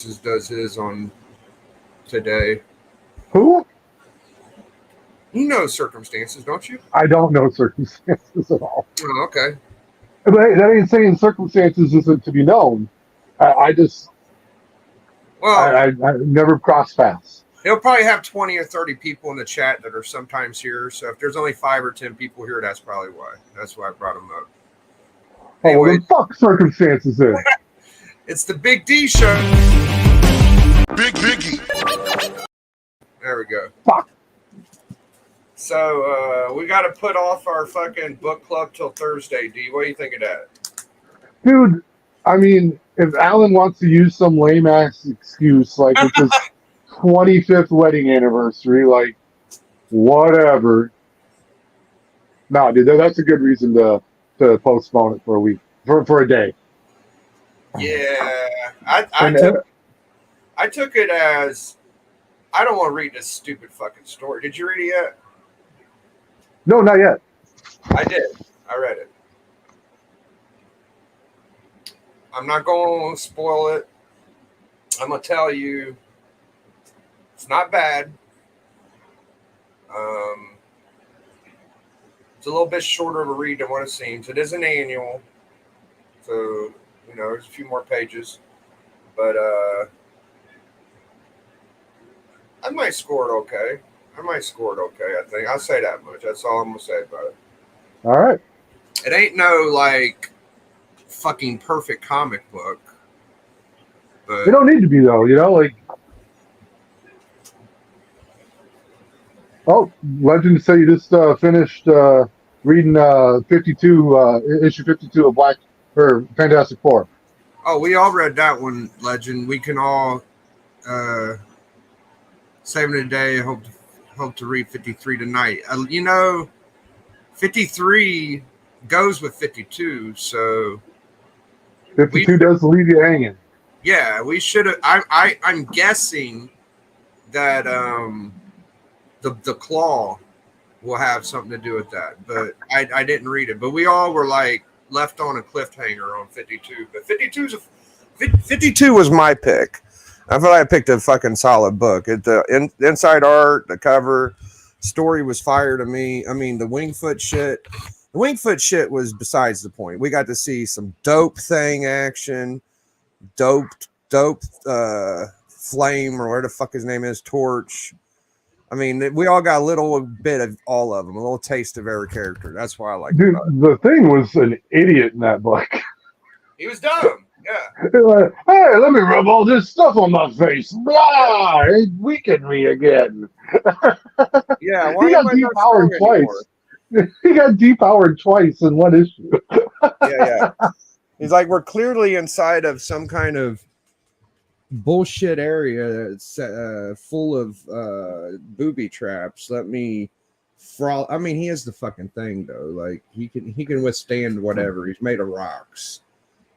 does his on today. Who? You know circumstances, don't you? I don't know circumstances at all. Oh, okay. But that ain't saying circumstances isn't to be known. I just Well, I never cross paths. he'll probably have 20 or 30 people in the chat that are sometimes here. So if there's only 5 or 10 people here, that's probably why. That's why I brought him up. Oh well, Anyway, then fuck circumstances then. it's the Big D show. Big Biggie. There we go. Fuck. So we got to put off our fucking book club till Thursday. D, what do you think of that? Dude, I mean, if Alan wants to use some lame ass excuse like it's his 25th wedding anniversary, like whatever. No, dude, that's a good reason to postpone it for a week, for a day. Yeah, And I took it as I don't want to read this stupid fucking story. Did you read it yet? no, not yet. I did. I read it. I'm not going to spoil it. I'm going to tell you it's not bad. It's a little bit shorter of a read than what it seems. It is an annual. So, you know, there's a few more pages. But I might score it okay. I think. I'll say that much. That's all I'm going to say about it. All right. It ain't no, like, fucking perfect comic book. But They don't need to be though, you know, like. Oh, Legend said you just finished reading 52 issue 52 of Black or Fantastic Four. oh, we all read that one, Legend. We can all save it a day. Hope to read 53 tonight. You know, 53 goes with 52, so 52 does leave you hanging. yeah, we should have. I'm guessing that the claw will have something to do with that, but I didn't read it. But we all were like left on a cliffhanger on 52. But 52 was my pick. I thought I picked a fucking solid book. The inside art, the cover, story was fire to me. I mean, the Wingfoot shit. The Wingfoot shit was besides the point. We got to see some dope thing action, dope Flame or whatever the fuck his name is, Torch. I mean, we all got a little bit of all of them, a little taste of every character. That's why I like it. Dude, the Thing was an idiot in that book. He was dumb. Yeah. Like, hey, let me rub all this stuff on my face. Blah! It weakened me again. Yeah. Why He got am I not depowered strong twice. anymore? He got depowered twice in one issue. Yeah. He's like, we're clearly inside of some kind of bullshit area that's full of booby traps. Let me frolic. I mean, he is the fucking thing though. Like he can withstand whatever. He's made of rocks.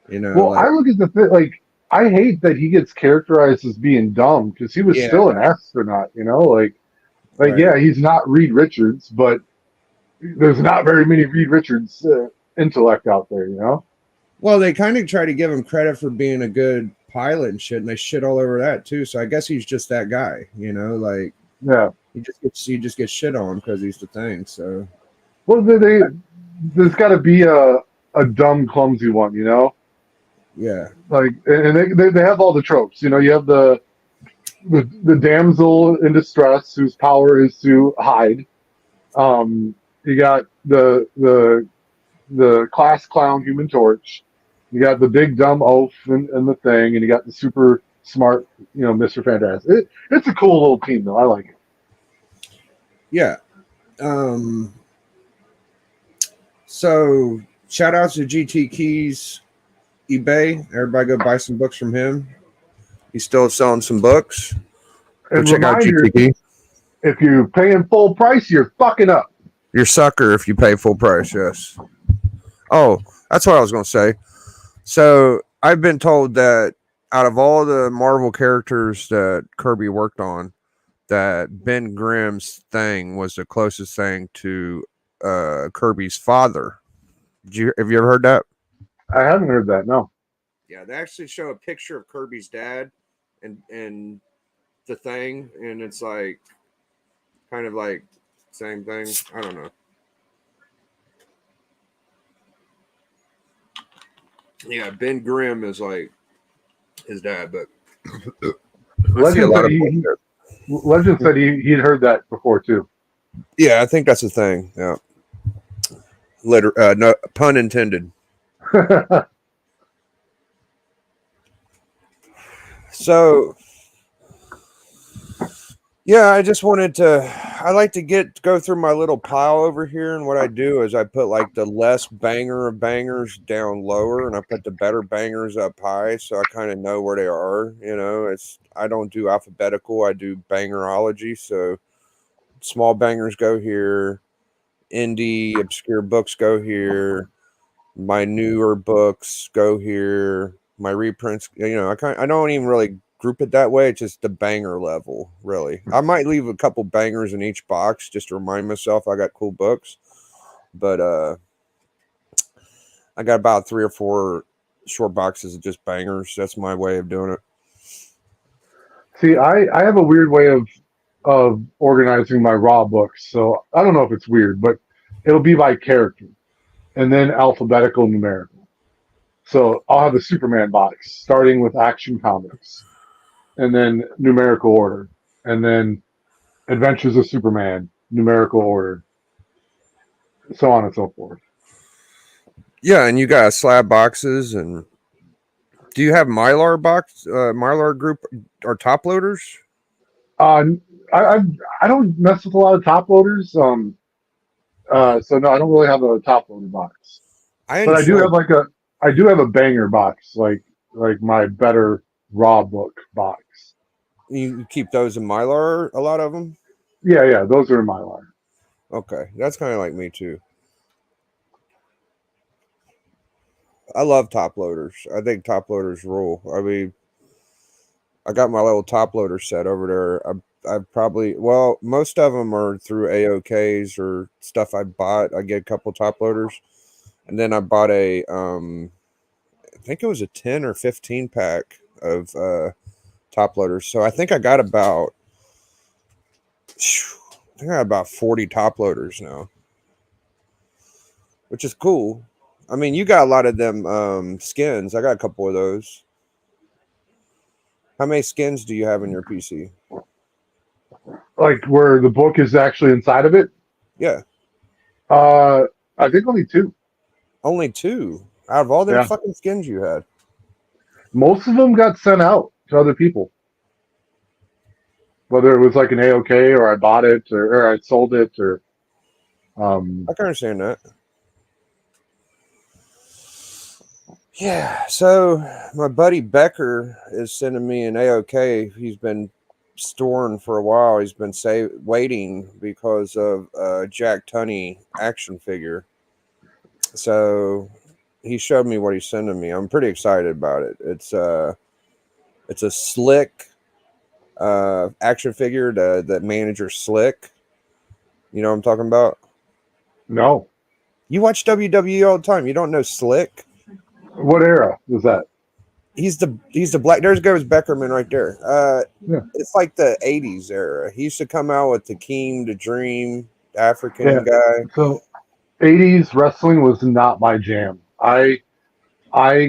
You know. Well, like, I look at the thing, like, I hate that he gets characterized as being dumb because he was still an astronaut, you know? Like right. Yeah, he's not Reed Richards, but there's not very many Reed Richards intellect out there, you know? Well, they kind of try to give him credit for being a good pilot and shit, and they shit all over that too. So I guess he's just that guy, you know? Like, yeah, he just gets shit on because he's the thing. So, well, there's got to be a dumb, clumsy one, you know? Yeah. Like, and they have all the tropes, you know? You have the damsel in distress whose power is to hide. You got the class clown Human Torch. You got the big dumb oaf and the Thing, and you got the super smart, you know, Mr. Fantastic. It's a cool little team, though. I like it. Yeah. So shout outs to GT Keys eBay. Everybody go buy some books from him. He's still selling some books. And check out GT. If you're paying full price, you're fucking up. You're a sucker if you pay full price, yes. Oh, that's what I was going to say. So I've been told that out of all the Marvel characters that Kirby worked on, that Ben Grimm's Thing was the closest thing to Kirby's father. Have you ever heard that? I haven't heard that, no. Yeah, they actually show a picture of Kirby's dad, and the thing, and it's like kind of like same thing. I don't know. Yeah, Ben Grimm is like his dad, but I see a lot of bullshit. Legend said he'd heard that before too. Yeah, I think that's the thing. Yeah, no pun intended. So yeah, I just wanted to. I like to go through my little pile over here, and what I do is I put like the less banger of bangers down lower, and I put the better bangers up high, so I kind of know where they are. You know, I don't do alphabetical. I do bangerology. So small bangers go here, indie obscure books go here, my newer books go here, my reprints. You know, I don't even really group it that way. It's just the banger level, really. I might leave a couple bangers in each box just to remind myself I got cool books, but I got about 3 or 4 short boxes of just bangers. That's my way of doing it. See, I have a weird way of organizing my raw books. So I don't know if it's weird, but it'll be by character and then alphabetical numerical. So I'll have a Superman box starting with Action Comics and then numerical order, and then Adventures of Superman, numerical order, so on and so forth. Yeah, and you got slab boxes, and do you have Mylar group or top loaders? Uh, I don't mess with a lot of top loaders. So no, I don't really have a top loader box, but I do have a banger box, like my better raw book box. You keep those in Mylar, a lot of them? Yeah, those are in my line. Okay, that's kind of like me too. I love top loaders. I think top loaders rule. I mean, I got my little top loader set over there. I probably, well, most of them are through AOKs or stuff I bought. I get a couple top loaders, and then I bought I think it was a 10 or 15 pack of top loaders. So I think I got about 40 top loaders now, which is cool. I mean, you got a lot of them skins. I got a couple of those. How many skins do you have in your PC? Like where the book is actually inside of it. Yeah. I think only 2. Only 2 out of all them Yeah. fucking skins you had. Most of them got sent out to other people. Whether it was like an AOK or I bought it or I sold it or I can understand that. Yeah, so my buddy Becker is sending me an AOK. He's been storing for a while. He's been waiting because of Jack Tunney action figure. So he showed me what he's sending me. I'm pretty excited about it. It's a Slick action figure. The manager Slick. You know what I'm talking about? no. You watch WWE all the time. You don't know Slick? What era was that? He's the black. There's goes Beckerman right there. Yeah. It's like the '80s era. He used to come out with the Keem, the Dream, African guy. So 80s wrestling was not my jam. I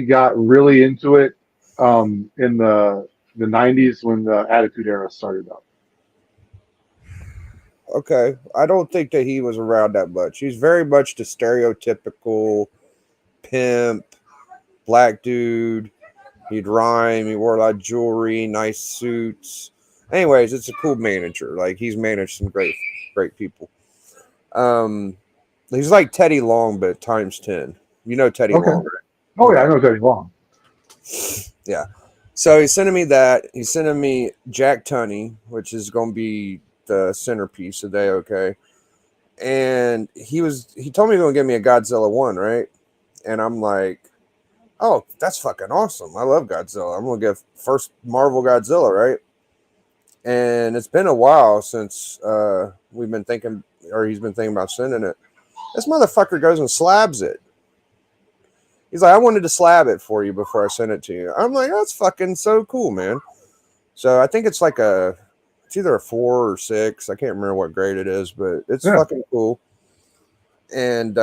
got really into it in the 90s when the Attitude Era started up. Okay, I don't think that he was around that much. He's very much the stereotypical pimp, black dude. He'd rhyme. He wore a lot of jewelry, nice suits. Anyways, it's a cool manager. Like he's managed some great people. He's like Teddy Long, but times 10. You know Teddy Long, right? Oh yeah, I know Teddy Long. Yeah. So he's sending me that. He's sending me Jack Tunney, which is going to be the centerpiece of day. Okay. And he told me he was going to give me a Godzilla 1, right? And I'm like, oh, that's fucking awesome. I love Godzilla. I'm going to get first Marvel Godzilla, right? And it's been a while since we've been thinking, or he's been thinking about sending it. This motherfucker goes and slabs it. He's like, I wanted to slab it for you before I sent it to you. I'm like, that's fucking so cool, man. So I think it's like it's either a 4 or 6. I can't remember what grade it is, but it's fucking cool. And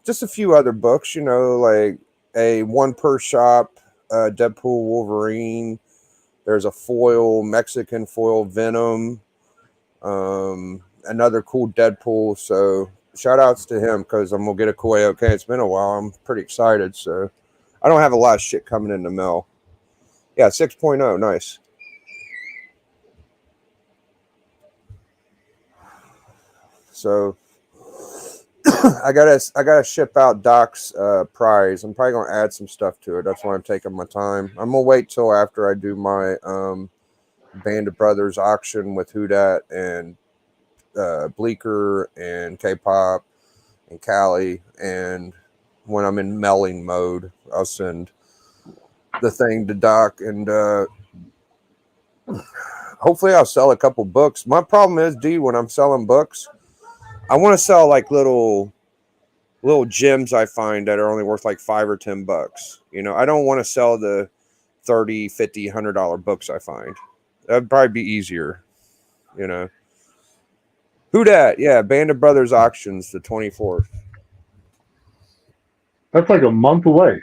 just a few other books, you know, like a one per shop, Deadpool Wolverine. There's a foil, Mexican foil Venom. Another cool Deadpool. So shout outs to him because I'm gonna get a cool okay. It's been a while. I'm pretty excited. So I don't have a lot of shit coming in the mail. Yeah, 6.0, nice. So I gotta ship out Doc's prize. I'm probably gonna add some stuff to it. That's why I'm taking my time. I'm gonna wait till after I do my Band of Brothers auction with Who Dat and Bleeker and K-pop and Cali, and when I'm in melling mode, I'll send the thing to Doc, and hopefully I'll sell a couple books. My problem is, D, when I'm selling books, I want to sell like little gems I find that are only worth like $5 or $10. You know, I don't want to sell the $30, $50, $100 books I find. That'd probably be easier, you know. Who Dat? Yeah, Band of Brothers auctions the 24th. That's like a month away.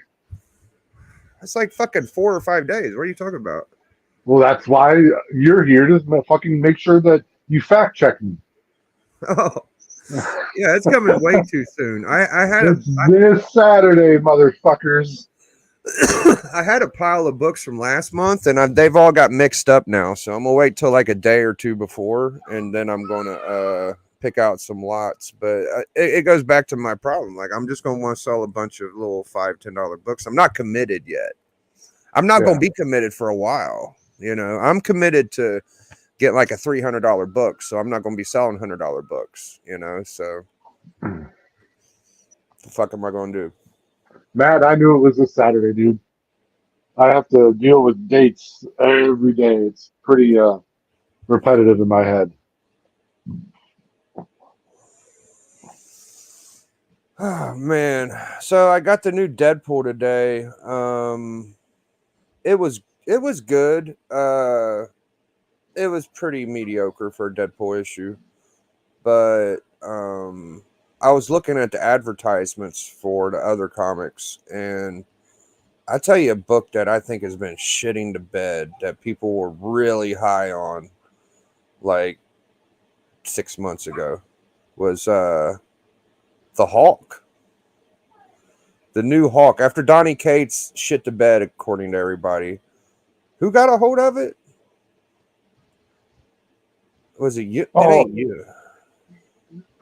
That's like fucking 4 or 5 days. What are you talking about? Well, that's why you're here to fucking make sure that you fact check me. Oh, yeah, it's coming way too soon. I had this Saturday, motherfuckers. I had a pile of books from last month, and they've all got mixed up now. So I'm gonna wait till like a day or two before, and then I'm gonna pick out some lots. But it goes back to my problem. Like I'm just gonna want to sell a bunch of little $5, $10 books. I'm not committed yet. I'm not gonna be committed for a while. You know, I'm committed to get like a $300 book, so I'm not gonna be selling $100 books. You know, so the fuck am I gonna do? Matt, I knew it was this Saturday, dude. I have to deal with dates every day. It's pretty repetitive in my head. Oh man. So I got the new Deadpool today. It was good. It was pretty mediocre for a Deadpool issue. But I was looking at the advertisements for the other comics, and I tell you a book that I think has been shitting the bed that people were really high on like 6 months ago was The Hulk. The new Hulk. After Donny Cates shit the bed, according to everybody. Who got a hold of it? Was it you? Oh, it ain't you.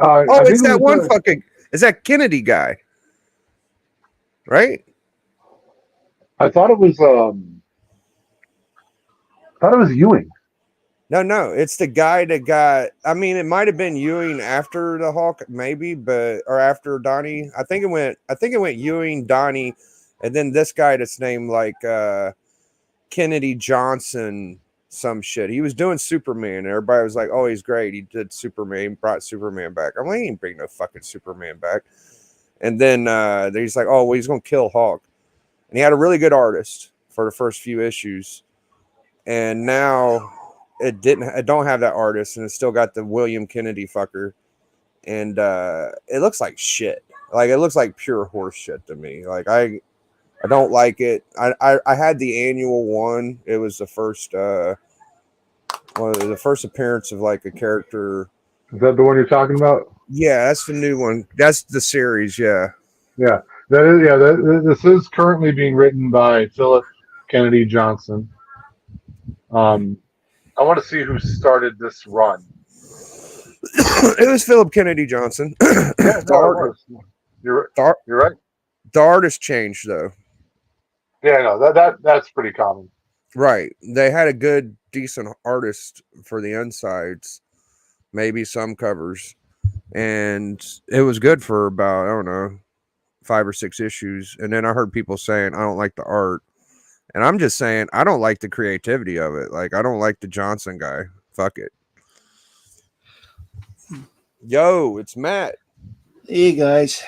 It's that one fucking... Is that Kennedy guy? Right? I thought it was Ewing. No, it's the guy that got. I mean, it might have been Ewing after the Hulk, maybe, or after Donnie. I think it went Ewing, Donnie, and then this guy that's named like Kennedy Johnson, some shit. He was doing Superman. Everybody was like, "Oh, he's great. He did Superman, brought Superman back." I'm like, he ain't bring no fucking Superman back. And then he's like, "Oh, well, he's gonna kill Hulk." And he had a really good artist for the first few issues, and now it don't have that artist, and it's still got the William Kennedy fucker, and it looks like shit. Like it looks like pure horse shit to me. Like I don't like it. I had the annual one. It was the first appearance of like a character. Is that the one you're talking about? Yeah, that's the new one. That's the series. Yeah. Yeah. This is currently being written by Philip Kennedy Johnson. I want to see who started this run. It was Philip Kennedy Johnson. Yeah, you're right. The artist changed though. Yeah, no, that's pretty common. Right. They had a good, decent artist for the insides, maybe some covers, and it was good for about, I don't know, 5 or 6 issues. And then I heard people saying, I don't like the art. And I'm just saying, I don't like the creativity of it. Like, I don't like the Johnson guy. Fuck it. Yo, it's Matt. Hey, guys.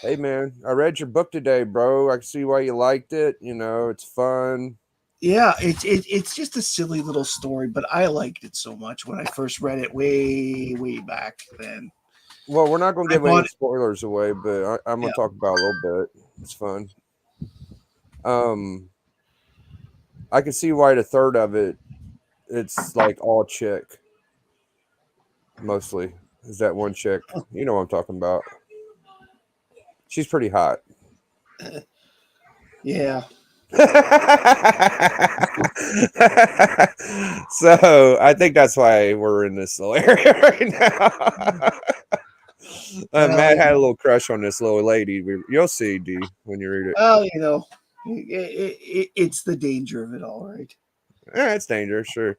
Hey, man. I read your book today, bro. I can see why you liked it. You know, it's fun. Yeah, it's just a silly little story, but I liked it so much when I first read it way back then. Well, we're not going to I give bought any it. spoilers away, but I'm Yeah. going to talk about it a little bit. It's fun. I can see why the third of it's like all chick, mostly. Is that one chick? You know what I'm talking about. She's pretty hot. Yeah. So I think that's why we're in this little area right now. Well, Matt had a little crush on this little lady. You'll see, D, when you read it. well, it's the danger of it all, right? Yeah, it's dangerous, sure.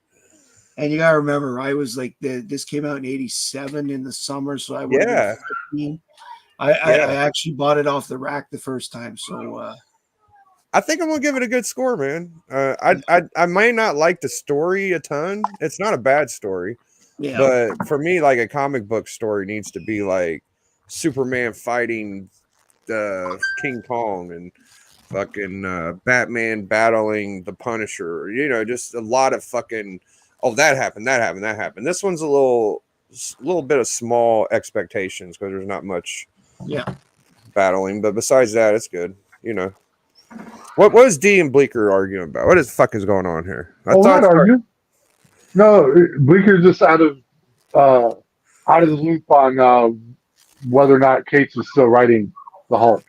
And you gotta remember, I was like, this came out in '87 in the summer, so I would have been Yeah, 15. I yeah. actually bought it off the rack the first time, so I think I'm gonna give it a good score, man. I may not like the story a ton. It's not a bad story, yeah. but for me, like a comic book story needs to be like Superman fighting King Kong and fucking Batman battling the Punisher. You know, just a lot of fucking. Oh, that happened. That happened. That happened. This one's a little bit of small expectations because there's not much Yeah. battling. But besides that, it's good. You know. What was D and Bleeker arguing about? What the fuck is going on here? Well, not argue. No, Bleeker's just out of the loop on whether or not Cates was still writing the Hulk.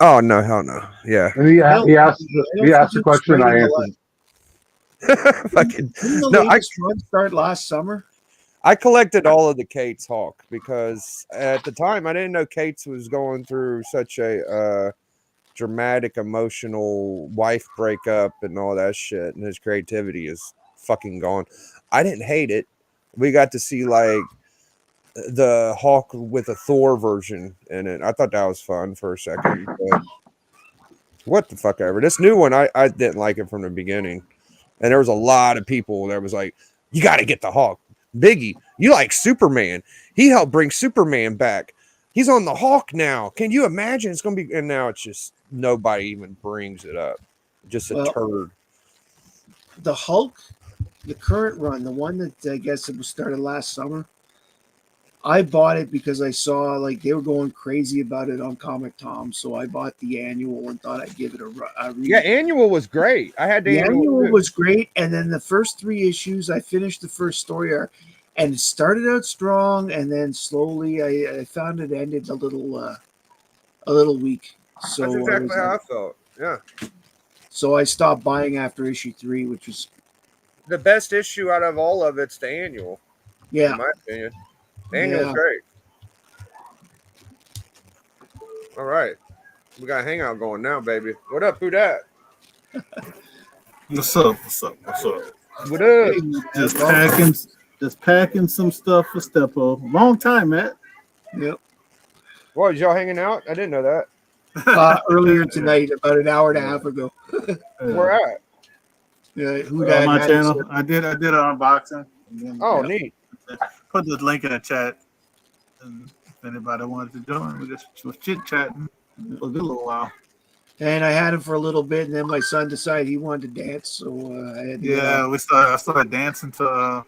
Oh no, hell no. Yeah. And he asked the question, and I answered. Fucking Didn't the no. latest run start last summer? I collected all of the Cates Hulk because at the time I didn't know Cates was going through such a dramatic, emotional wife breakup and all that shit, and his creativity is fucking gone. I didn't hate it. We got to see like the Hulk with a Thor version in it. I thought that was fun for a second, but what the fuck ever. This new one, I didn't like it from the beginning, and there was a lot of people that was like, "You got to get the Hulk, Biggie. You like Superman? He helped bring Superman back. He's on the Hulk now. Can you imagine? It's gonna be." And now it's just nobody even brings it up. Just a turd. The Hulk, the current run, the one that I guess it was started last summer. I bought it because I saw like they were going crazy about it on Comic Tom, so I bought the annual and thought I'd give it a read. Yeah, annual was great. I had the annual too. was great, and then the first 3 issues, I finished the first story arc, and it started out strong, and then slowly I found it ended a little weak. So that's exactly how I felt. Yeah. So I stopped buying after issue 3, which was the best issue out of all of it's the annual. Yeah. In my opinion. The annual's great. All right. We got a hangout going now, baby. What up? Who that? What's up? What's up? What's up? What up? Just packing some stuff for Stepo. Long time, Matt. Yep. What, was y'all hanging out? I didn't know that. Earlier tonight, about an hour and a half ago. Where at? Who on my channel? I did an unboxing. Oh, neat. Put the link in the chat. And if anybody wanted to join, we just was chit chatting for a good little while. And I had him for a little bit, and then my son decided he wanted to dance, so I had to I started dancing to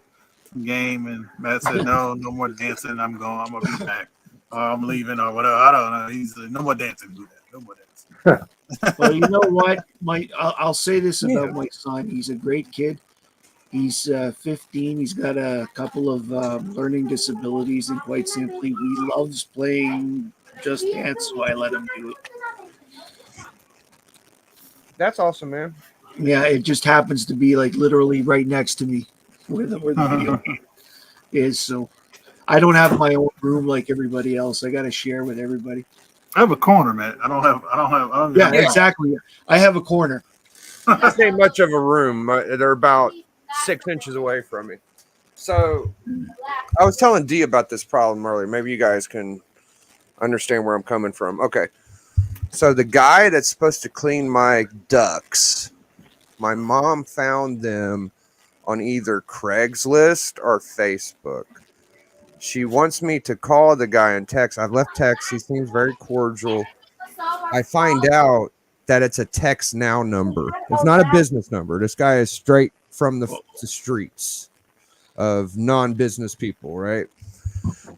some game, and Matt said, "No more dancing. I'm gonna be back. I'm leaving or whatever." I don't know. He's no more dancing. Do that. No more dancing. Well, you know what? I'll say this about my son. He's a great kid. He's 15. He's got a couple of learning disabilities, and quite simply, he loves playing Just Dance, so I let him do it. That's awesome, man. Yeah, it just happens to be like literally right next to me where the video is. So I don't have my own room like everybody else. I got to share with everybody. I have a corner, man. I don't have. Yeah, exactly. I have a corner. This ain't much of a room. They're about 6 inches away from me. So I was telling D about this problem earlier. Maybe you guys can understand where I'm coming from. Okay. So the guy that's supposed to clean my ducks, my mom found them on either Craigslist or Facebook. She wants me to call the guy and text. I've left text. He seems very cordial. I find out that it's a text now number. It's not a business number. This guy is straight from the streets of non-business people, right?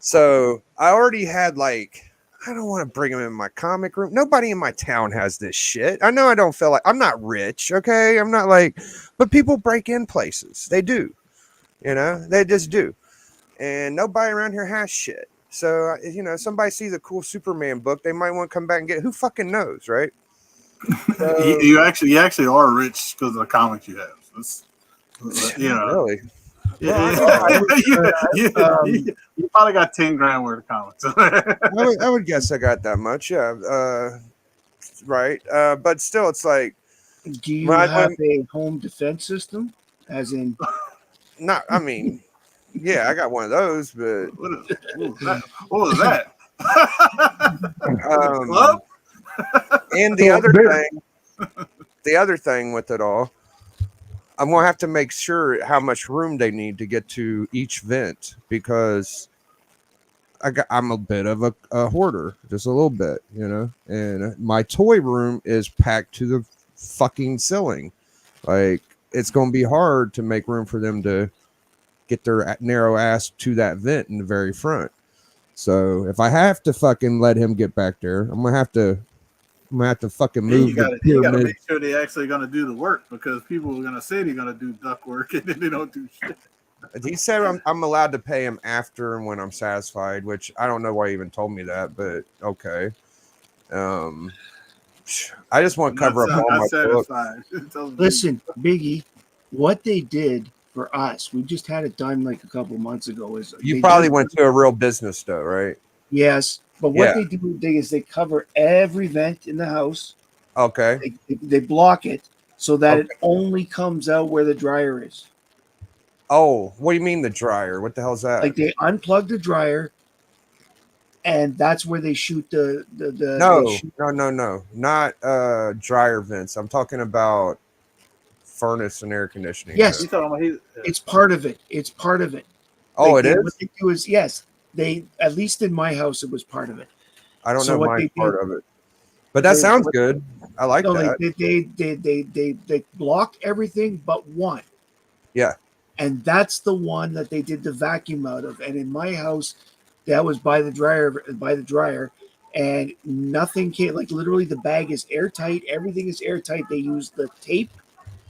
So I already had like, I don't want to bring him in my comic room. Nobody in my town has this shit. I know I don't feel like I'm not rich, okay? I'm not like, but people break in places. They do, they just do. And nobody around here has shit. So, somebody sees a cool Superman book, they might want to come back and get it. Who fucking knows, right? You actually are rich because of the comics you have. It's, Really? You probably got 10 grand worth of comics. I would guess I got that much, yeah. Right. But still, it's like, do you have a home defense system? As in, not. I mean, yeah, I got one of those, but what was that? And the other thing with it all, I'm gonna have to make sure how much room they need to get to each vent, because I'm a bit of a hoarder, just a little bit, and my toy room is packed to the fucking ceiling. Like, it's gonna be hard to make room for them to get their narrow ass to that vent in the very front. So if I have to fucking let him get back there, I'm gonna have to fucking move. You gotta make sure they're actually gonna do the work, because people are gonna say they're gonna do duct work and then they don't do shit. He said I'm allowed to pay him after and when I'm satisfied, which I don't know why he even told me that, but okay. I just want to cover up all my books. Listen, Biggie, what they did for us, we just had it done like a couple months ago. Is you probably went to a real business though, right? Yes, but what they do is they cover every vent in the house. Okay. They block it so that it only comes out where the dryer is. Oh, what do you mean the dryer? What the hell is that? Like, they unplug the dryer, and that's where they shoot the No, not dryer vents. I'm talking about furnace and air conditioning. Yes, it's part of it. It's part of it. Oh, it is? What they do is, yes, they, at least in my house, it was part of it. I don't know my part of it, but that sounds good. I like that. They block everything but one. Yeah. And that's the one that they did the vacuum out of. And in my house, that was by the dryer, and nothing came. Like, literally, the bag is airtight. Everything is airtight. They used the tape.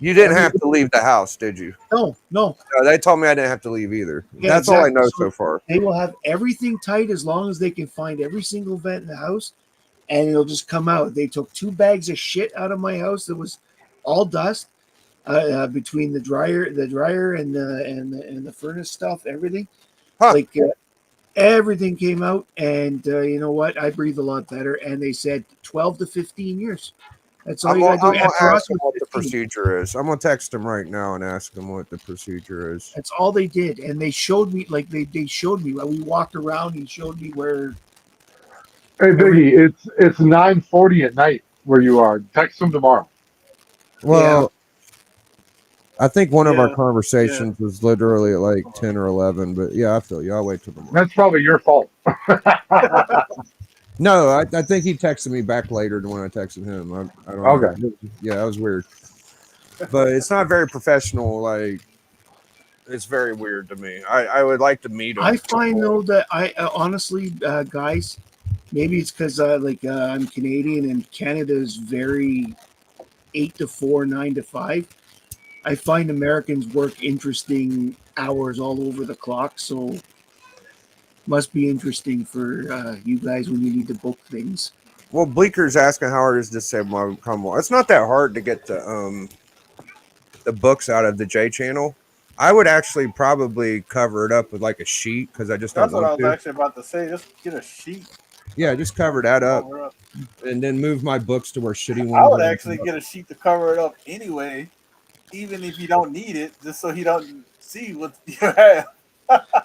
You didn't have to leave the house, did you? No. They told me I didn't have to leave either. Yeah, that's all I know so far. They will have everything tight as long as they can find every single vent in the house, and it'll just come out. They took 2 bags of shit out of my house that was all dust. Between the dryer and the furnace stuff, everything, everything came out, and you know what? I breathe a lot better. And they said 12 to 15 years. That's all you got to do. I'm gonna ask him what the procedure is. I'm gonna text him right now and ask him what the procedure is. That's all they did, and they showed me. Like, they showed me while we walked around. He showed me where. Hey Biggie, it's 9:40 at night where you are. Text him tomorrow. Well. Yeah. I think one of our conversations was literally at like 10 or 11, but yeah, I feel you. I'll wait till tomorrow. That's probably your fault. No, I think he texted me back later than when I texted him. I don't know. Okay. Yeah, that was weird. But it's not very professional. Like, it's very weird to me. I would like to meet him. I find, though, that I honestly, guys, maybe it's because I'm Canadian and Canada is very 8 to 4, 9 to 5. I find Americans work interesting hours all over the clock, so must be interesting for you guys when you need to book things. Well, Bleeker's asking how hard it is to say come on. It's not that hard to get the books out of the J channel. I would actually probably cover it up with like a sheet, because I just don't want to. That's what I was actually about to say. Just get a sheet. Yeah, just cover that up, and then move my books to where shitty ones. I would actually get a sheet to cover it up anyway, even if you don't need it, just so he don't see what you have.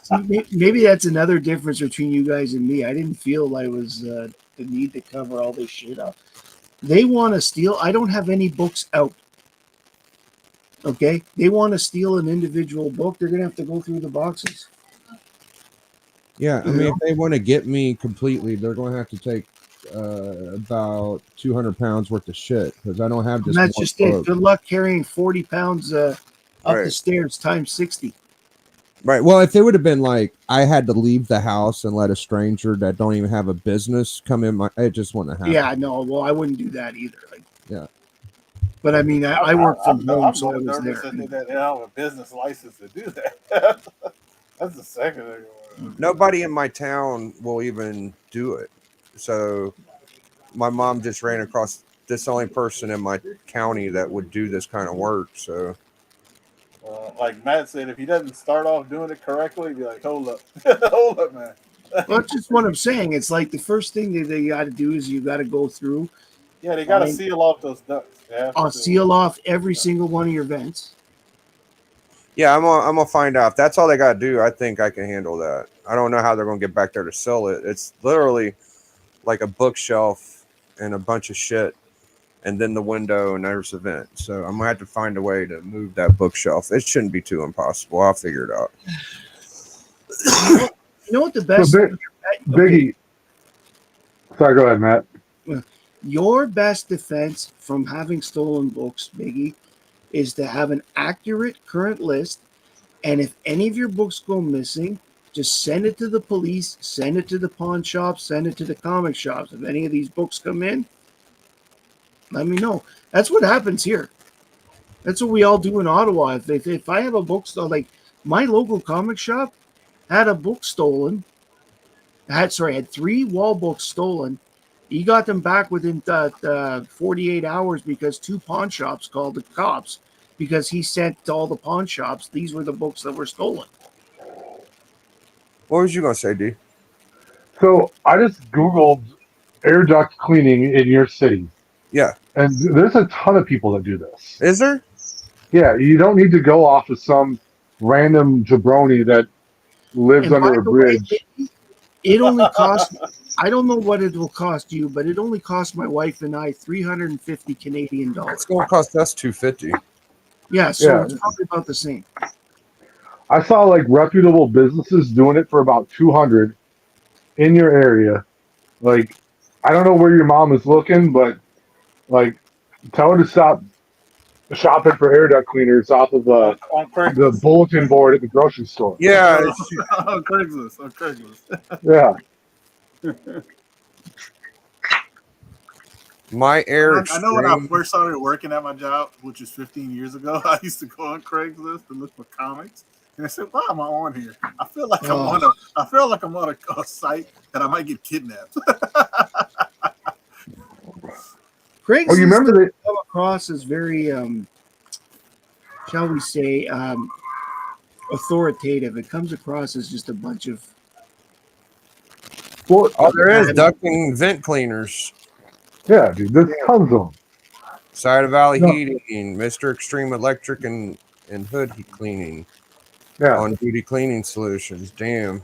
See, maybe that's another difference between you guys and me. I didn't feel I was the need to cover all this shit up. They want to steal. I don't have any books out. Okay? They want to steal an individual book. They're going to have to go through the boxes. Yeah, I mean, if they want to get me completely, they're going to have to take about 200 pounds worth of shit because I don't have And just that's one just it. book. Good luck carrying 40 pounds up Right. the stairs times 60. Right. Well, if it would have been like I had to leave the house and let a stranger that don't even have a business come in, it just wouldn't have happened. Yeah, no. Well, I wouldn't do that either. Like, Yeah. but I mean, I work from home, I'm so I more was nervous there. that they don't have a business license to do that. That's the second thing. Nobody in my town will even do it. So my mom just ran across this only person in my county that would do this kind of work. So Like Matt said, if he doesn't start off doing it correctly, be like, hold up, hold up, man. Well, that's just what I'm saying. It's like the first thing that you got to do is you got to go through. Yeah, they got to seal off those ducts. I'll seal off every single one of your vents. yeah, I'm gonna find out. If that's all they gotta do, I think I can handle that. I don't know how they're gonna get back there to sell it. It's literally like a bookshelf and a bunch of shit, and then the window and there's a vent. So I'm gonna have to find a way to move that bookshelf. It shouldn't be too impossible. I'll figure it out. You know what the best So Biggie. Sorry, go ahead, Matt. Your best defense from having stolen books, Biggie, is to have an accurate current list. And if any of your books go missing, just send it to the police, send it to the pawn shops, send it to the comic shops. If any of these books come in, let me know. That's what happens here. That's what we all do in Ottawa. If I have a bookstore, like my local comic shop had a book stolen. Had 3 wall books stolen. He got them back within 48 hours because 2 pawn shops called the cops because he sent to all the pawn shops. These were the books that were stolen. What was you gonna say, D? So I just Googled air duct cleaning in your city. Yeah. And there's a ton of people that do this. Is there? Yeah, you don't need to go off of some random jabroni that lives And by under a the way, bridge. it only cost, I don't know what it will cost you, but it only cost my wife and I 350 Canadian dollars. It's gonna cost us $250. Yeah, so Yeah. it's probably about the same. I saw like reputable businesses doing it for about 200 in your area. Like, I don't know where your mom is looking, but like, tell her to stop shopping for air duct cleaners off of On the Craigslist. bulletin board at the grocery store. Yeah. On Craigslist. On Craigslist. Yeah. My air. I know when I first started working at my job, which is 15 years ago, I used to go on Craigslist to look for comics. And I said, "Why am I on here? I feel like I'm on a site that I might get kidnapped." Craigslist Oh, you remember that? come across as very, shall we say, authoritative. It comes across as just a bunch of. Well, Oh, there is duct and vent cleaners. yeah, dude, there's tons of them. Side of Valley No. Heating, Mr. Extreme Electric and hood heat cleaning. Yeah, On duty cleaning solutions. Damn.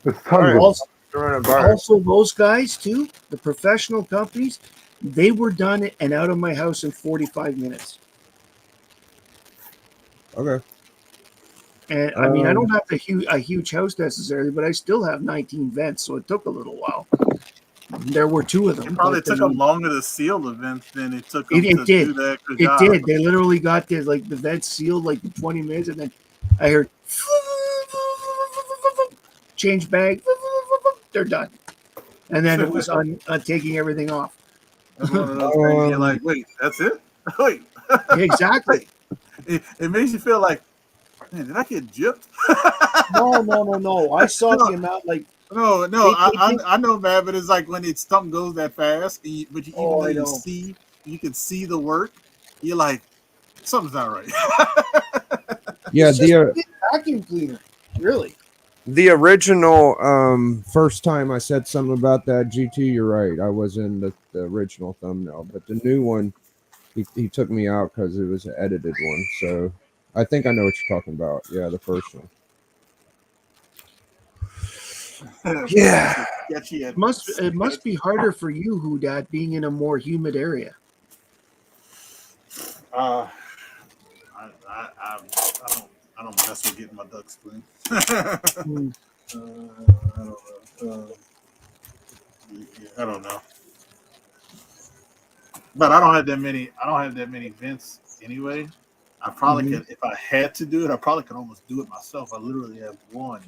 there's tons of them. Also, those guys too, the professional companies, they were done and out of my house in 45 minutes. Okay. And I mean, I don't have a huge house necessarily, but I still have 19 vents, so it took a little while. There were 2 of them. It probably but, took I mean, them longer to seal the vents than it took them It to did. do the extra It job. did. They literally got the vents sealed like 20 minutes, and then I heard change bag. They're done. And then it was on taking everything off. That's one of those things you're like, wait, that's it? Wait. Exactly. It makes you feel like, man, did I get gypped? No. I saw the amount like. No, I know, man, but it's like when something goes that fast, but even though you can see the work, you're like, something's not right. Yeah, It's just a vacuum cleaner, really. The original first time I said something about that GT, you're right. I was in the original thumbnail, but the new one, he took me out because it was an edited one. So I think I know what you're talking about. Yeah, the first one. Yeah. It must be harder for you, Hudat, being in a more humid area. I don't mess with getting my ducks clean. I don't know. I don't know. But I don't have that many. I don't have that many vents anyway. I probably could, if I had to do it, I probably could almost do it myself. I literally have one.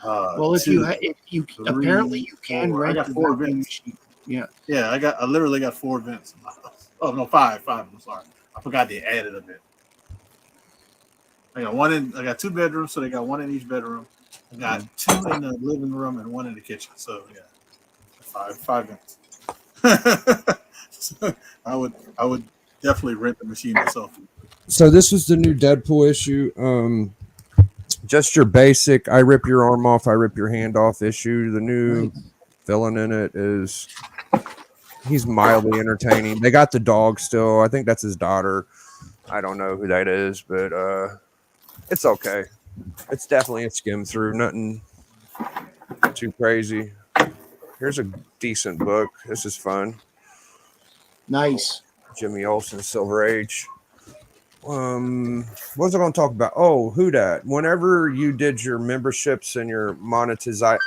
Well, if two, you three, apparently you can four. I rent got the 4 vacuum vents. machine. Yeah. Yeah, I literally got 4 vents in my house. Oh no, five. I'm sorry. I forgot they added a vent. I got 2 bedrooms, so they got 1 in each bedroom. I got 2 in the living room and 1 in the kitchen. So yeah, five vents. So I would definitely rent the machine myself. So this was the new Deadpool issue. Just your basic I rip your arm off, I rip your hand off issue. The new villain in it is he's mildly entertaining. They got the dog still. I think that's his daughter. I don't know who that is, but it's okay. It's definitely a skim through. Nothing too crazy. Here's a decent book. This is fun. Nice. Jimmy Olsen, Silver Age. What was I going to talk about? Oh, who dat? Whenever you did your memberships and your monetization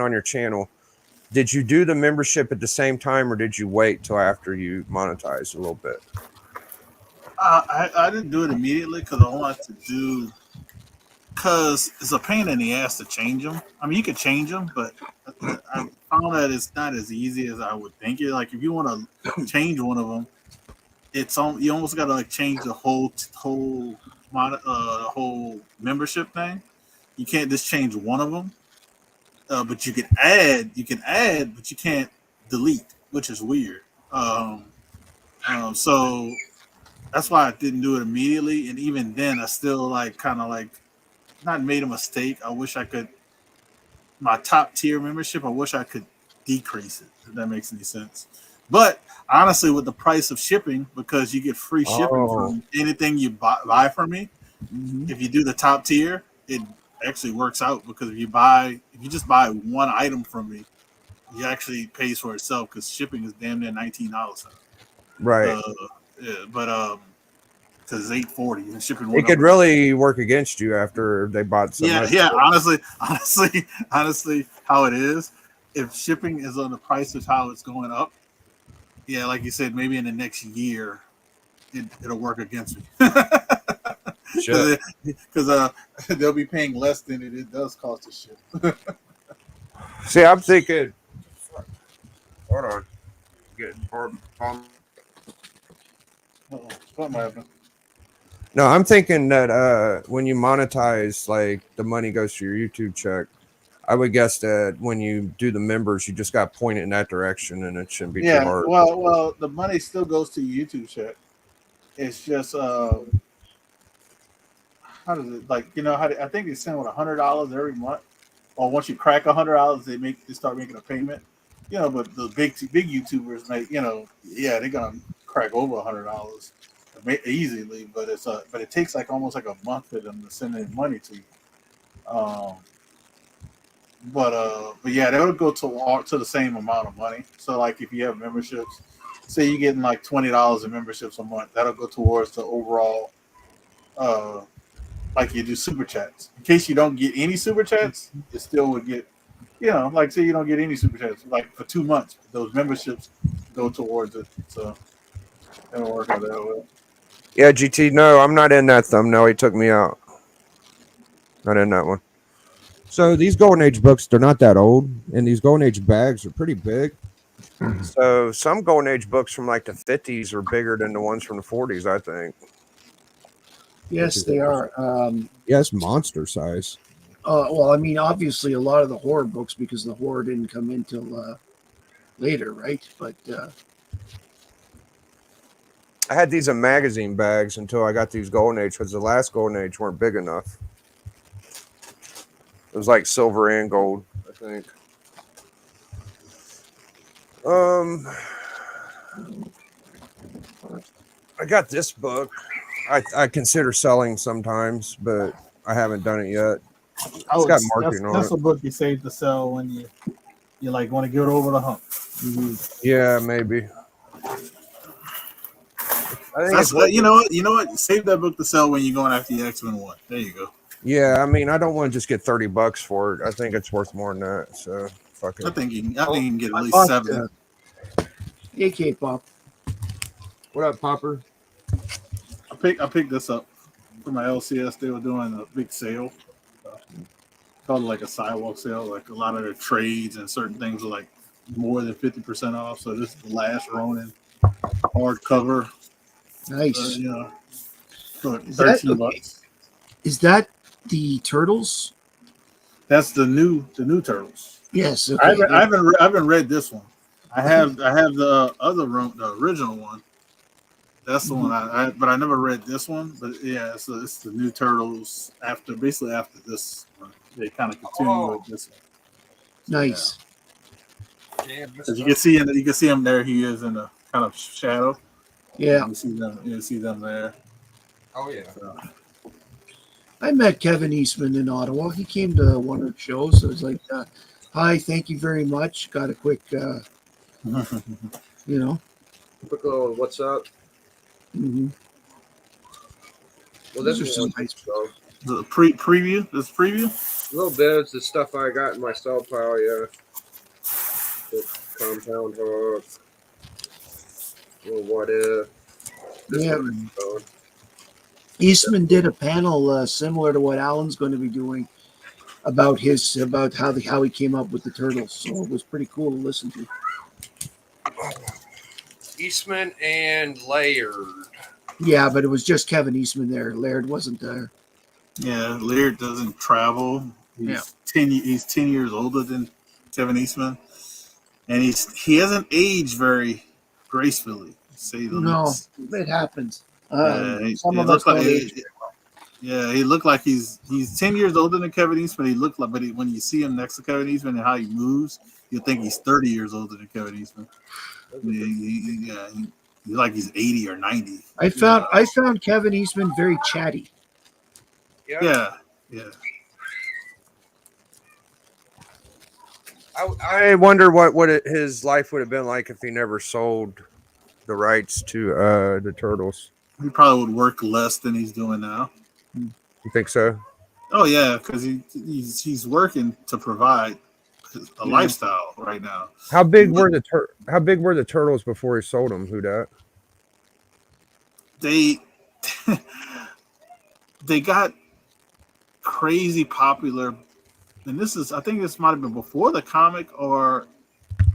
on your channel, did you do the membership at the same time, or did you wait till after you monetized a little bit? I didn't do it immediately because I wanted to do. Because it's a pain in the ass to change them. I mean, you could change them, but I found that it's not as easy as I would think it. Like if you want to change one of them, you almost got to like change the whole membership thing. You can't just change one of them, but you can add, but you can't delete, which is weird. So that's why I didn't do it immediately, and even then, I still not made a mistake. I wish I could. My top tier membership, I wish I could decrease it, if that makes any sense. But honestly, with the price of shipping, because you get free shipping from anything you buy from me, if you do the top tier, it actually works out because if you just buy one item from me, it actually pays for itself because shipping is damn near $19. Right. But because it's $8.40 and shipping. It could really work against you after they bought so much. Yeah. Honestly, how it is, if shipping is on the price of how it's going up, yeah, like you said, maybe in the next year, it'll work against me. Because they'll be paying less than it does cost to ship. See, I'm thinking. Hold on. Something happened. No, I'm thinking that when you monetize, like the money goes to your YouTube check. I would guess that when you do the members, you just got to point it in that direction, and it shouldn't be too hard. Well, the money still goes to your YouTube check. It's just how does it I think they send $100 every month, or once you crack $100, they start making a payment. But the big YouTubers make they're gonna crack over $100 easily, but it takes almost like a month for them to send in money to you. But yeah, that would go to the same amount of money. So like if you have memberships, say you're getting like $20 in memberships a month, that'll go towards the overall. Like you do super chats. In case you don't get any super chats, you still would get. Like say you don't get any super chats, like for 2 months, those memberships go towards it. So it'll work out that way. Yeah, GT. No, I'm not in that thumbnail. He took me out. Not in that one. So these Golden Age books, they're not that old, and these Golden Age bags are pretty big. So some Golden Age books from like the 50s are bigger than the ones from the 40s, I think. Yes, they are. Yeah, it's monster size. Well, I mean, obviously, a lot of the horror books, because the horror didn't come in till later, right? But I had these in magazine bags until I got these Golden Age, because the last Golden Age weren't big enough. It was like silver and gold, I think. I got this book. I consider selling sometimes, but I haven't done it yet. It's got marketing on it. That's a book you save to sell when you want to get over the hump. Yeah, maybe. I think You know what? Save that book to sell when you're going after the X-Men 1. There you go. Yeah, I mean, I don't want to just get $30 for it. I think it's worth more than that. So fuck I it. think you can get at I least bought, 70. AK Pop. What up, Popper? I picked this up for my LCS. They were doing a big sale. Called it like a sidewalk sale. Like a lot of their trades and certain things are like more than 50% off. So this is the last Ronin hardcover. Nice. You know, for Is that $13. Is that the Turtles? That's the new Turtles. Yes. Okay. I haven't read this one. I have the other room, the original one. That's the one but I never read this one. But yeah, so it's the new Turtles after this one. They kind of continue with this one. Nice. Yeah, As you can see him there. He is in a kind of shadow. Yeah. You see them there. Oh yeah. So. I met Kevin Eastman in Ottawa. He came to one of the shows. So it was like, hi, thank you very much. Got a quick, you know. Quick little what's up? Mm-hmm. Well, Those this are is some nice. The preview. This preview. a little bit. It's the stuff I got in my cell pile. Yeah. The compound hook. Little what if. This Yeah. one is going. Eastman did a panel similar to what Alan's going to be doing about how he came up with the turtles. So it was pretty cool to listen to. Eastman and Laird. Yeah, but it was just Kevin Eastman there. Laird wasn't there. Yeah, Laird doesn't travel. He's 10 years older than Kevin Eastman, and he hasn't aged very gracefully. To say the least. It happens. Some of us don't age. Yeah, he looked like he's 10 years older than Kevin Eastman. He looked like, but when you see him next to Kevin Eastman and how he moves, you think he's 30 years older than Kevin Eastman. He's like he's 80 or 90. I found Kevin Eastman very chatty. Yeah. I wonder what his life would have been like if he never sold the rights to the Turtles. He probably would work less than he's doing now. You think so? Oh yeah, because he's working to provide a lifestyle right now. How big were the Turtles before he sold them? Who dat? They got crazy popular, and I think this might have been before the comic or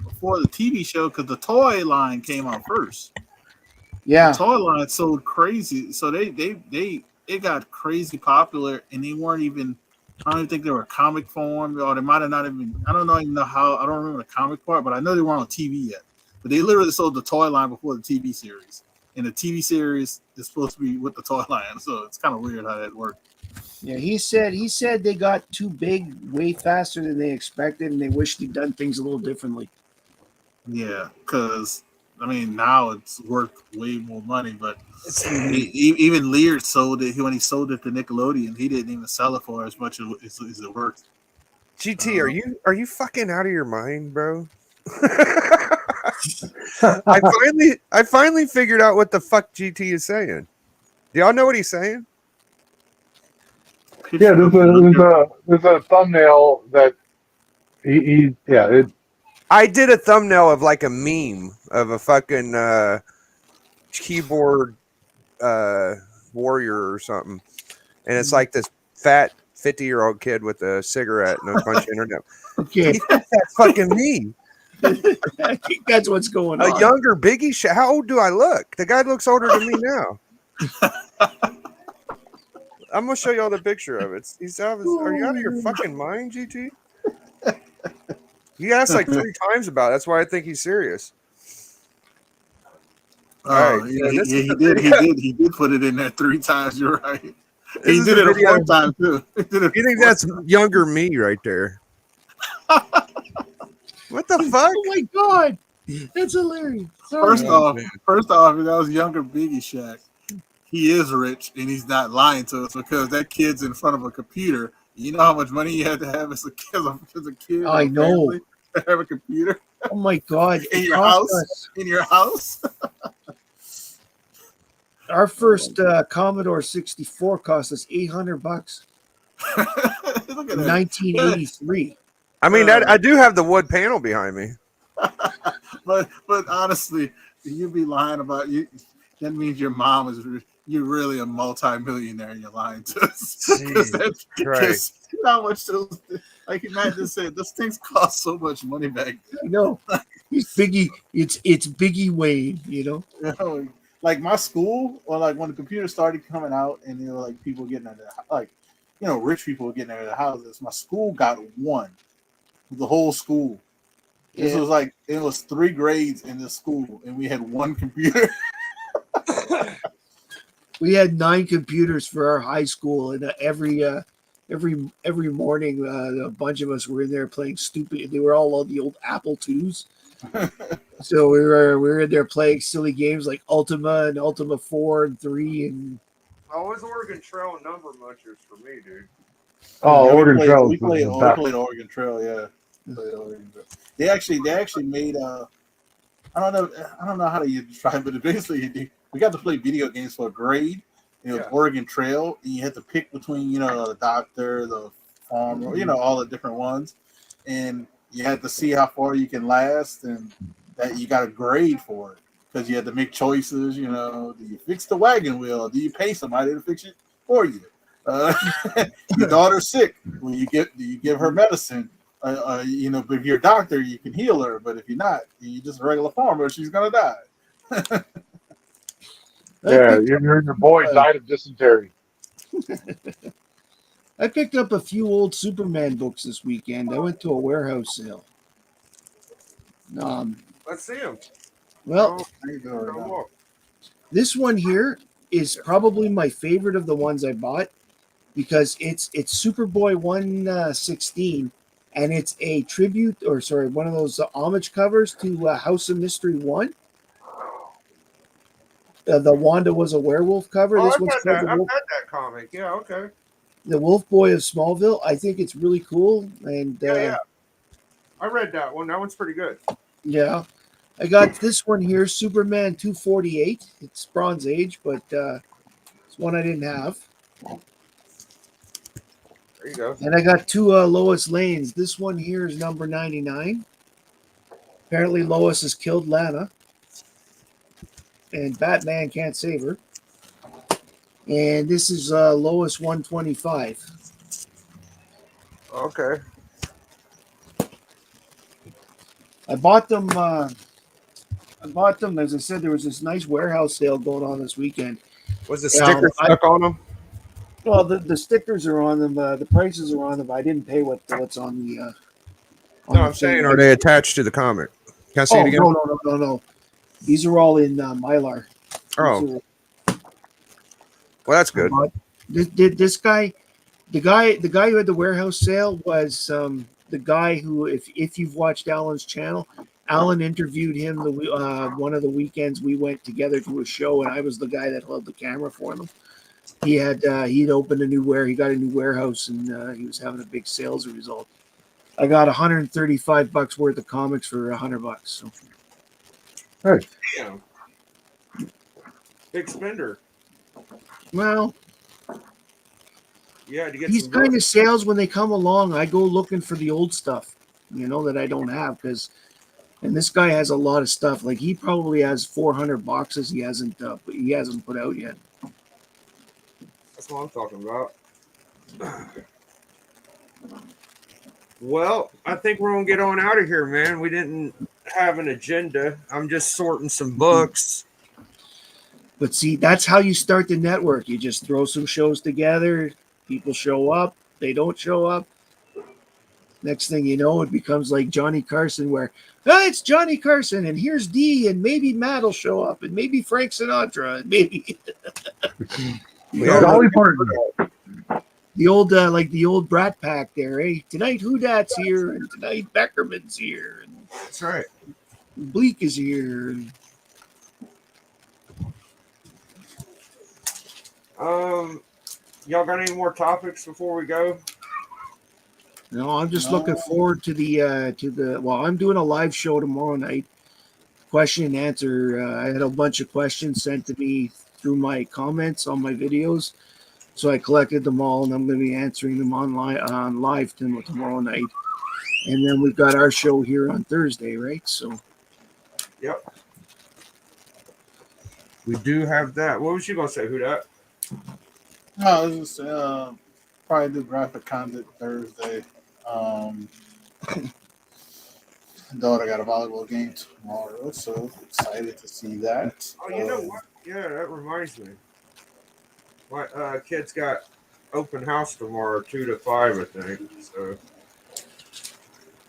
before the TV show, because the toy line came out first. Yeah, the toy line sold crazy, so they got crazy popular, and they weren't even. I don't even think they were comic form, or they might have not even. I don't even know how. I don't remember the comic part, but I know they weren't on TV yet. But they literally sold the toy line before the TV series, and the TV series is supposed to be with the toy line, so it's kind of weird how that worked. Yeah, he said they got too big way faster than they expected, and they wished they'd done things a little differently. Yeah, because I mean now it's worth way more money, but even Lear sold it when he sold it to Nickelodeon. He didn't even sell it for as much as it worth. GT, are you fucking out of your mind, bro? I finally figured out what the fuck GT is saying. Do y'all know what he's saying? Yeah, there's a thumbnail that I did a thumbnail of like a meme of a fucking keyboard warrior or something, and it's like this fat 50-year-old kid with a cigarette and a bunch of internet. Okay, That's fucking me. I think that's what's going on. A younger Biggie Shaq. How old do I look? The guy looks older than me now. I'm gonna show y'all the picture of it. Are you out of your fucking mind, GT? He asked like 3 times about it. That's why I think he's serious. Oh, he did put it in there 3 times. You're right. He did it a 4th time too. You think that's younger me right there? What the fuck? Oh my god, that's hilarious. First off, that was younger Biggie Shaq. He is rich, and he's not lying to us because that kid's in front of a computer. You know how much money you had to have as a kid. I know. To have a computer. Oh my god! In your house. In your house. Our first Commodore 64 cost us $800. Look at that. 1983. I mean, I do have the wood panel behind me. But honestly, you'd be lying about you. That means your mom is you're really a multi-millionaire. You're lying to us because you know how much those, like Matt just said, those things cost so much money back then. You know, it's Biggie. It's Biggie Wayne. You know. You know, like my school, or like when the computers started coming out, and you know, like people getting into like, you know, rich people were getting into the houses. My school got one, the whole school. This was like it was 3 grades in the school, and we had one computer. We had 9 computers for our high school, and every morning, a bunch of us were in there playing stupid. They were all on the old Apple IIs, so we were in there playing silly games like Ultima and Ultima 4 and 3, and Always Oregon Trail and number munchers for me, dude. Oh, Yeah, Oregon Trail. We played Oregon Trail. Yeah, They actually made I don't know how to describe it, but basically we got to play video games for a grade. You know, Oregon Trail, and you had to pick between, you know, the doctor, the farmer, you know, all the different ones, and you had to see how far you can last, and that you got a grade for it because you had to make choices. You know, do you fix the wagon wheel? Do you pay somebody to fix it for you? Your daughter's sick. Well, do you give her medicine? You know, but if you're a doctor, you can heal her. But if you're not, you're just a regular farmer, she's gonna die. Yeah, your boy died of dysentery. I picked up a few old Superman books this weekend. I went to a warehouse sale. Let's see him. Well, this one here is probably my favorite of the ones I bought because it's Superboy 116, and it's a tribute, or sorry, one of those homage covers to House of Mystery 1. The Wanda was a werewolf cover. Oh, This one's called I've had that comic. Yeah, okay. The Wolf Boy of Smallville. I think it's really cool, and Yeah. I read that one. That one's pretty good. yeah. I got this one here, Superman 248. It's Bronze Age, but it's one I didn't have. There you go. And I got 2 Lois Lanes. This one here is number 99. Apparently Lois has killed Lana, and Batman can't save her. And this is Lois 125. Okay. I bought them. As I said, there was this nice warehouse sale going on this weekend. Was the sticker stuck on them? Well, the stickers are on them. The prices are on them. I didn't pay what's on the. No, I'm saying, are they attached to the comic? Can I see it again? No. These are all in Mylar. Oh, well, that's good. This guy, the guy who had the warehouse sale was the guy who, if you've watched Alan's channel, Alan interviewed him one of the weekends we went together to a show, and I was the guy that held the camera for him. He'd opened he got a new warehouse, and he was having a big sale as a result. I got $135 worth of comics for $100. So. Hey. Damn. Big spender. Well, yeah, to get these some kind of books. sales, when they come along, I go looking for the old stuff, that I don't have, and this guy has a lot of stuff. Like, he probably has 400 boxes he hasn't put out yet. That's what I'm talking about. Well, I think we're gonna get on out of here, man. We didn't have an agenda. I'm just sorting some books. But see, that's how you start the network. You just throw some shows together. People show up. They don't show up. Next thing you know, it becomes like Johnny Carson, where it's Johnny Carson, and here's D, and maybe Matt will show up, and maybe Frank Sinatra, and maybe Dolly Parton. the old Brat Pack there, eh? Tonight Who-Dat's here, and tonight Beckerman's here, and That's right. Bleak is here. And y'all got any more topics before we go? no, I'm just looking forward to the. Well, I'm doing a live show tomorrow night. Question and answer. I had a bunch of questions sent to me through my comments on my videos. So I collected them all, and I'm going to be answering them on live tomorrow night. And then we've got our show here on Thursday, right? So Yep. We do have that. What was you gonna say? Who that? No, I was just probably do graphic content Thursday. Daughter got a volleyball game tomorrow, so excited to see that. Oh, you know what? Yeah, that reminds me. My kids got open house tomorrow, 2 to 5, I think. So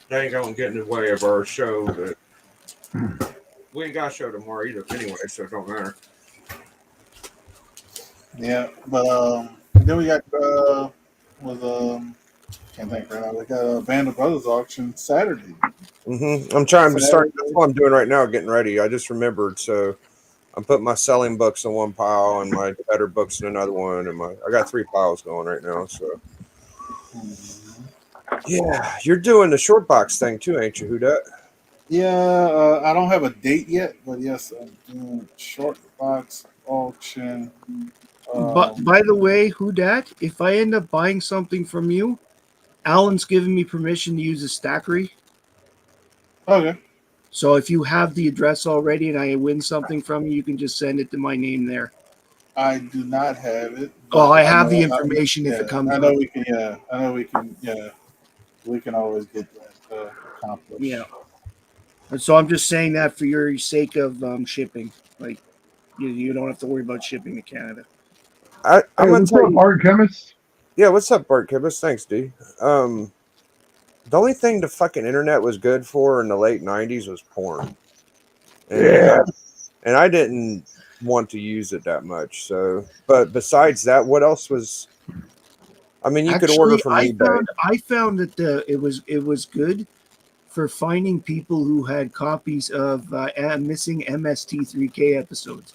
they ain't gonna get in the way of our show, but we ain't got a show tomorrow either anyway, so it don't matter. Yeah, but then we got can't think right now. We got a Band of Brothers auction Saturday. I'm trying to start. That's what I'm doing right now, getting ready. I just remembered, so I'm putting my selling books in one pile and my better books in another one, and I got 3 piles going right now. So yeah, you're doing the short box thing too, ain't you? Who that? Yeah, I don't have a date yet, but yes, I'm doing short box auction. but by the way, who dat? If I end up buying something from you, Alan's given me permission to use a stackery. Okay. So if you have the address already and I win something from you, you can just send it to my name there. I do not have it. Oh, I have the information if it comes I know up. we can. Yeah, I know we can. Yeah, we can always get that accomplished. Yeah. And so I'm just saying that for your sake of shipping. Like, you don't have to worry about shipping to Canada. I'm Hey, gonna what's tell up, you. Art Chemist? Yeah, what's up, Bart Kibbis? Thanks, D. The only thing the fucking internet was good for in the late '90s was porn. Yeah. And I didn't want to use it that much. So, but besides that, what else was? I mean, you could order from eBay. I found that it was good for finding people who had copies of missing MST3K episodes.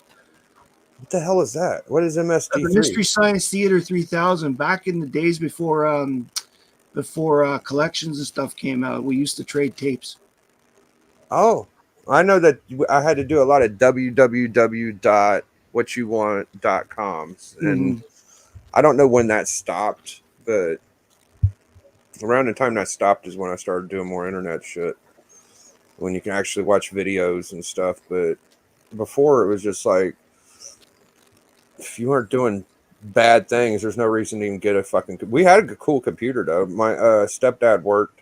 What the hell is that? What is The MSD3? Mystery Science Theater 3000. Back in the days before collections and stuff came out, we used to trade tapes. Oh, I know that I had to do a lot of www.whatyouwant.coms, and I don't know when that stopped, but around the time that stopped is when I started doing more internet shit, when you can actually watch videos and stuff. But before, it was just like, if you weren't doing bad things, there's no reason to even get a fucking. We had a cool computer though. My stepdad worked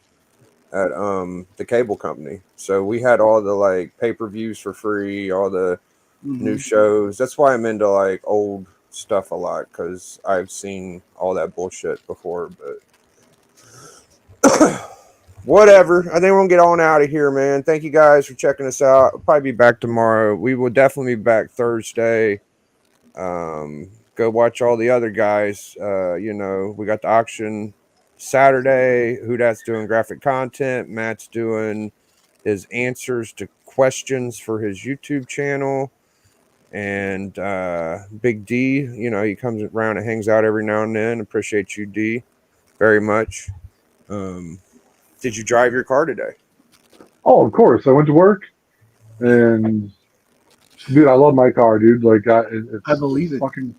at the cable company, so we had all the like pay-per-views for free, all the new shows. That's why I'm into like old stuff a lot, because I've seen all that bullshit before. But whatever, I think we'll get on out of here, man. Thank you guys for checking us out. I'll probably be back tomorrow. We will definitely be back Thursday. Go watch all the other guys. We got the auction Saturday. Who that's doing graphic content. Matt's doing his answers to questions for his YouTube channel. And Big D, he comes around and hangs out every now and then. Appreciate you, D, very much. Did you drive your car today? Oh, of course. I went to work, and dude, I love my car, dude. Like, I believe it's it. fucking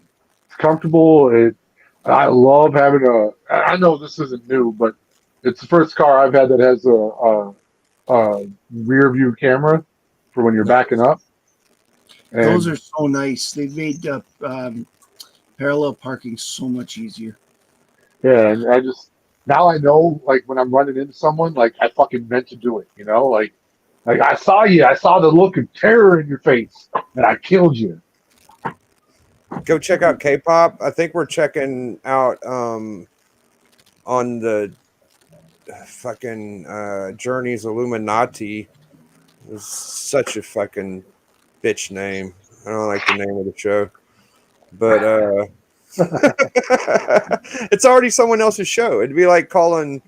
comfortable. I love having I know this isn't new, but it's the first car I've had that has a rear view camera for when you're backing up. And Those are so nice. They've made parallel parking so much easier. yeah, and now I know, like, when I'm running into someone, like, I fucking meant to do it, like I saw you, I saw the look of terror in your face, and I killed you. Go check out K-pop. I think we're checking out on the fucking Journey's Illuminati. It was such a fucking bitch name. I don't like the name of the show, but it's already someone else's show. It'd be like him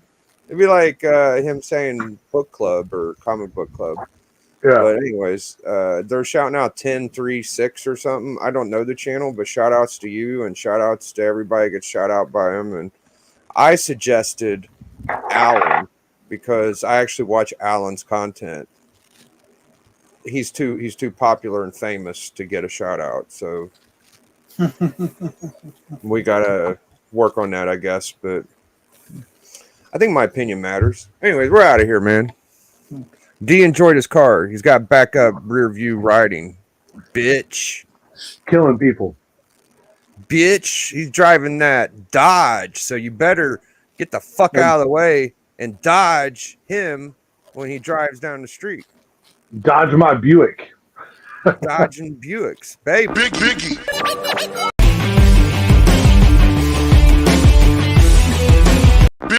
saying book club or comic book club. Yeah. But anyways, they're shouting out 1036 or something. I don't know the channel, but shout outs to you and shout outs to everybody gets shout out by him. And I suggested Alan because I actually watch Alan's content. He's too popular and famous to get a shout out. So We gotta work on that, I guess. But I think my opinion matters. Anyways, we're out of here, man. D enjoyed his car. He's got backup rear view riding. Bitch. Killing people. Bitch. He's driving that Dodge. So you better get the fuck out of the way and dodge him when he drives down the street. Dodge my Buick. Dodging Buicks, baby. Big Biggie.